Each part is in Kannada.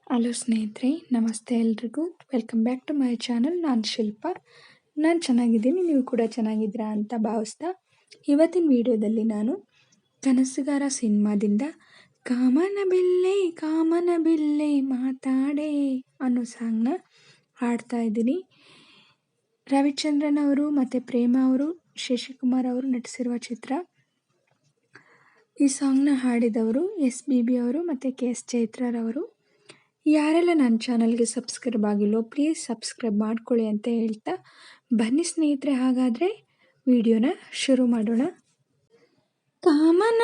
ಹಲೋ ಸ್ನೇಹಿತರೆ, ನಮಸ್ತೆ ಎಲ್ರಿಗೂ. Welcome back to my channel. ನಾನು ಶಿಲ್ಪ. ನಾನು ಚೆನ್ನಾಗಿದ್ದೀನಿ, ನೀವು ಕೂಡ ಚೆನ್ನಾಗಿದ್ದೀರಾ ಅಂತ ಭಾವಿಸ್ತಾ ಇವತ್ತಿನ ವಿಡಿಯೋದಲ್ಲಿ ನಾನು ಕನಸುಗಾರ ಸಿನಿಮಾದಿಂದ ಕಾಮನ ಬಿಲ್ಲೆ ಮಾತಾಡೆ ಅನ್ನೋ ಸಾಂಗ್ನ ಹಾಡ್ತಾ ಇದ್ದೀನಿ. ರವಿಚಂದ್ರನ್ ಅವರು ಮತ್ತು ಪ್ರೇಮ ಅವರು, ಶಶಿಕುಮಾರ್ ಅವರು ನಟಿಸಿರುವ ಚಿತ್ರ. ಈ ಸಾಂಗ್ನ ಹಾಡಿದವರು SPB ಅವರು ಮತ್ತು KS ಚೈತ್ರರವರು. ಯಾರೆಲ್ಲ ನನ್ನ ಚಾನಲ್ಗೆ ಸಬ್ಸ್ಕ್ರೈಬ್ ಆಗಿಲ್ಲೋ ಪ್ಲೀಸ್ ಸಬ್ಸ್ಕ್ರೈಬ್ ಮಾಡ್ಕೊಳ್ಳಿ ಅಂತ ಹೇಳ್ತಾ ಬನ್ನಿ ಸ್ನೇಹಿತರೆ, ಹಾಗಾದರೆ ವಿಡಿಯೋನ ಶುರು ಮಾಡೋಣ. ಕಾಮನ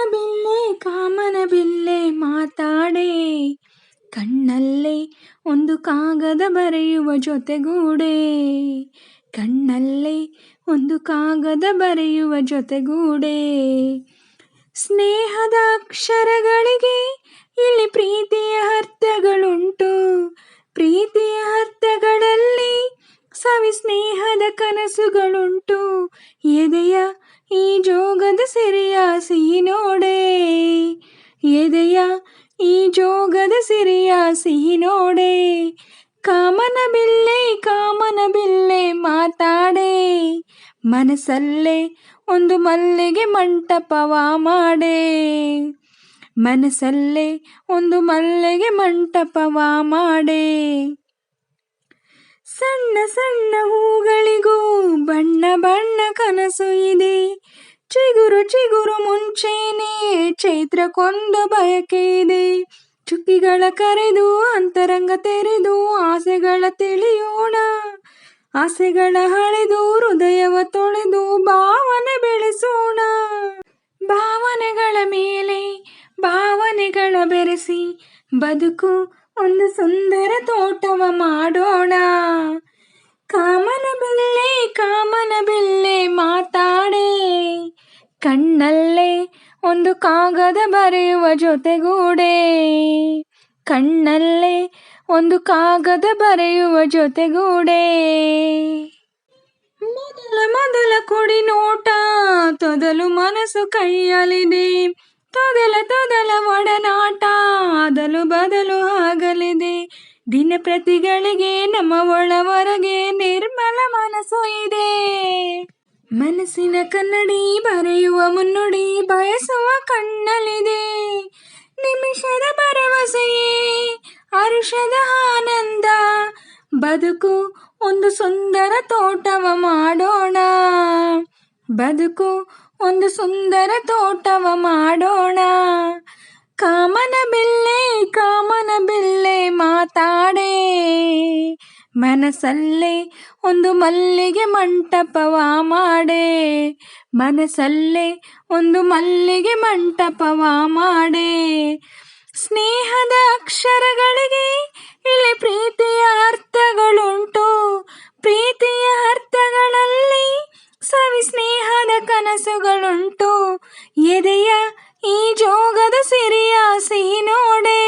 ಬಿಲ್ಲೆ ಮಾತಾಡೆ, ಕಣ್ಣಲ್ಲೇ ಒಂದು ಕಾಗದ ಬರೆಯುವ ಜೊತೆಗೂಡೆ, ಕಣ್ಣಲ್ಲೇ ಒಂದು ಕಾಗದ ಬರೆಯುವ ಜೊತೆಗೂಡೆ. ಸ್ನೇಹದ ಅಕ್ಷರಗಳಿಗೆ ಇಲ್ಲಿ ಪ್ರೀತಿಯ ಅರ್ಥಗಳುಂಟು, ಪ್ರೀತಿಯ ಅರ್ಥಗಳಲ್ಲಿ ಸವಿ ಸ್ನೇಹದ ಕನಸುಗಳುಂಟು. ಎದೆಯ ಈ ಜೋಗದ ಸಿರಿಯ ಸಿಹಿ ನೋಡೆ, ಎದೆಯ ಈ ಜೋಗದ ಸಿರಿಯ ಸಿಹಿ ನೋಡೆ. ಕಾಮನ ಬಿಲ್ಲೆ ಮಾತಾಡೆ, ಮನಸ್ಸಲ್ಲೇ ಒಂದು ಮಲ್ಲಿಗೆ ಮಂಟಪವ ಮಾಡೆ, ಮನಸ್ಸಲ್ಲೇ ಒಂದು ಮಲ್ಲಿಗೆ ಮಂಟಪವ ಮಾಡೆ. ಸಣ್ಣ ಸಣ್ಣ ಹೂಗಳಿಗೂ ಬಣ್ಣ ಬಣ್ಣ ಕನಸು ಇದೆ, ಚಿಗುರು ಮುಂಚೆನೆ ಚೈತ್ರಕ್ಕೊಂದು ಬಯಕೆ ಇದೆ. ಚುಕ್ಕಿಗಳ ಕರೆದು ಅಂತರಂಗ ತೆರೆದು ಆಸೆಗಳ ತಿಳಿಯೋಣ, ಆಸೆಗಳ ಹಳೆದು ಹೃದಯವ ತೊಳೆದು ಭಾವನೆ ಬೆಳೆಸೋಣ. ಭಾವನೆಗಳ ಮೇಲೆ ಭಾವನೆಗಳ ಬೆರೆಸಿ ಬದುಕು ಒಂದು ಸುಂದರ ತೋಟವ ಮಾಡೋಣ. ಕಾಮನ ಬಿಲ್ಲೆ ಮಾತಾಡೆ, ಕಣ್ಣಲ್ಲೇ ಒಂದು ಕಾಗದ ಬರೆಯುವ ಜೊತೆಗೂಡೆ, ಕಣ್ಣಲ್ಲೇ ಒಂದು ಕಾಗದ ಬರೆಯುವ ಜೊತೆಗೂಡೆ. ಮೊದಲ ಕೊಡಿ ನೋಟ, ತೊದಲು ಮನಸ್ಸು ಕೈಯಲ್ಲಿದೆ, ತೊದಲ ಒಡನಾಟ ಅದಲು ಬದಲು ಆಗಲಿದೆ. ದಿನ ಪ್ರತಿಗಳಿಗೆ ನಮ್ಮ ಒಳವರೆಗೆ ನಿರ್ಮಲ ಮನಸ್ಸು ಇದೆ, ಮನಸ್ಸಿನ ಕನ್ನಡಿ ಬರೆಯುವ ಮುನ್ನುಡಿ ಬಯಸುವ ಕಣ್ಣಲ್ಲಿದೆ. ನಿಮಿಷದ ಭರವಸೆಯೇ ಹರುಷದ ಆನಂದ, ಬದುಕು ಒಂದು ಸುಂದರ ತೋಟವ ಮಾಡೋಣ, ಬದುಕು ಒಂದು ಸುಂದರ ತೋಟವ ಮಾಡೋಣ. ಕಾಮನ ಬಿಲ್ಲೆ ಮಾತಾಡೆ, ಮನಸ್ಸಲ್ಲೇ ಒಂದು ಮಲ್ಲಿಗೆ ಮಂಟಪವ ಮಾಡೆ, ಮನಸ್ಸಲ್ಲೇ ಒಂದು ಮಲ್ಲಿಗೆ ಮಂಟಪವ ಮಾಡೆ. ಸ್ನೇಹದ ಅಕ್ಷರಗಳಿಗೆ ಇಲ್ಲಿ ಪ್ರೀತಿಯ ಅರ್ಥಗಳುಂಟು, ಪ್ರೀತಿಯ ಅರ್ಥಗಳಲ್ಲಿ ಸವಿ ಸ್ನೇಹದ ಕನಸುಗಳುಂಟು. ಎದೆಯ ಈ ಜೋಗದ ಸಿರಿಯ ಸಿಹಿ ನೋಡೆ,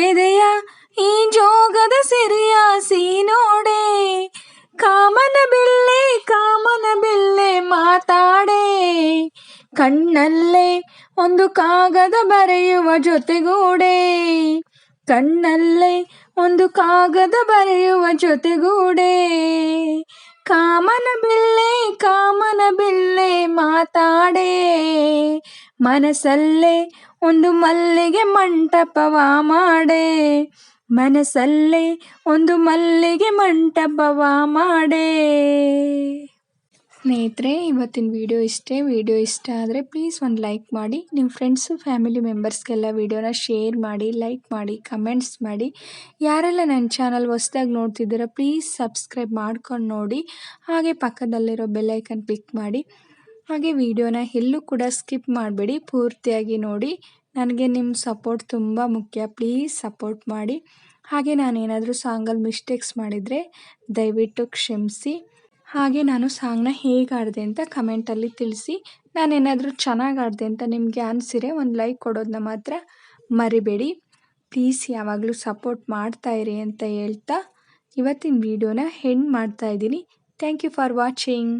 ಎದೆಯ ಈ ಜೋಗದ ಸಿರಿಯ ಸಿಹಿ ನೋಡೆ. ಕಾಮನ ಬಿಲ್ಲೆ ಮಾತಾಡೆ, ಕಣ್ಣಲ್ಲೇ ಒಂದು ಕಾಗದ ಬರೆಯುವ ಜೊತೆಗೂಡೆ, ಕಣ್ಣಲ್ಲೇ ಒಂದು ಕಾಗದ ಬರೆಯುವ ಜೊತೆಗೂಡೆ. ಕಾಮನ ಬಿಲ್ಲೆ ಮಾತಾಡೆ, ಮನಸ್ಸಲ್ಲೇ ಒಂದು ಮಲ್ಲಿಗೆ ಮಂಟಪವ ಮಾಡೆ, ಮನಸ್ಸಲ್ಲೇ ಒಂದು ಮಲ್ಲಿಗೆ ಮಂಟಪವ ಮಾಡೆ. ಸ್ನೇಹಿತರೆ, ಇವತ್ತಿನ ವಿಡಿಯೋ ಇಷ್ಟೇ. ವಿಡಿಯೋ ಇಷ್ಟ ಆದರೆ ಪ್ಲೀಸ್ ಒಂದು ಲೈಕ್ ಮಾಡಿ, ನಿಮ್ಮ ಫ್ರೆಂಡ್ಸು ಫ್ಯಾಮಿಲಿ ಮೆಂಬರ್ಸ್ಗೆಲ್ಲ ವಿಡಿಯೋನ ಶೇರ್ ಮಾಡಿ, ಲೈಕ್ ಮಾಡಿ, ಕಮೆಂಟ್ಸ್ ಮಾಡಿ. ಯಾರೆಲ್ಲ ನನ್ನ ಚಾನಲ್ ಹೊಸ್ದಾಗಿ ನೋಡ್ತಿದ್ದೀರಾ ಪ್ಲೀಸ್ ಸಬ್ಸ್ಕ್ರೈಬ್ ಮಾಡ್ಕೊಂಡು ನೋಡಿ, ಹಾಗೆ ಪಕ್ಕದಲ್ಲಿರೋ ಬೆಲ್ಲೈಕನ್ ಕ್ಲಿಕ್ ಮಾಡಿ. ಹಾಗೆ ವಿಡಿಯೋನ ಎಲ್ಲೂ ಕೂಡ ಸ್ಕಿಪ್ ಮಾಡಬೇಡಿ, ಪೂರ್ತಿಯಾಗಿ ನೋಡಿ. ನನಗೆ ನಿಮ್ಮ ಸಪೋರ್ಟ್ ತುಂಬ ಮುಖ್ಯ, ಪ್ಲೀಸ್ ಸಪೋರ್ಟ್ ಮಾಡಿ. ಹಾಗೆ ನಾನೇನಾದರೂ ಸಾಂಗಲ್ಲಿ ಮಿಸ್ಟೇಕ್ಸ್ ಮಾಡಿದರೆ ದಯವಿಟ್ಟು ಕ್ಷಮಿಸಿ. ಹಾಗೆ ನಾನು ಸಾಂಗ್ನ ಹೇಗೆ ಆಡಿದೆ ಅಂತ ಕಮೆಂಟಲ್ಲಿ ತಿಳಿಸಿ. ನಾನೇನಾದರೂ ಚೆನ್ನಾಗಿ ಆಡಿದೆ ಅಂತ ನಿಮಗೆ ಅನಿಸಿರೆ ಒಂದು ಲೈಕ್ ಕೊಡೋದನ್ನ ಮಾತ್ರ ಮರಿಬೇಡಿ. ಪ್ಲೀಸ್ ಯಾವಾಗಲೂ ಸಪೋರ್ಟ್ ಮಾಡ್ತಾಯಿರಿ ಅಂತ ಹೇಳ್ತಾ ಇವತ್ತಿನ ವಿಡಿಯೋನ ಎಂಡ್ ಮಾಡ್ತಾಯಿದ್ದೀನಿ. Thank you for watching.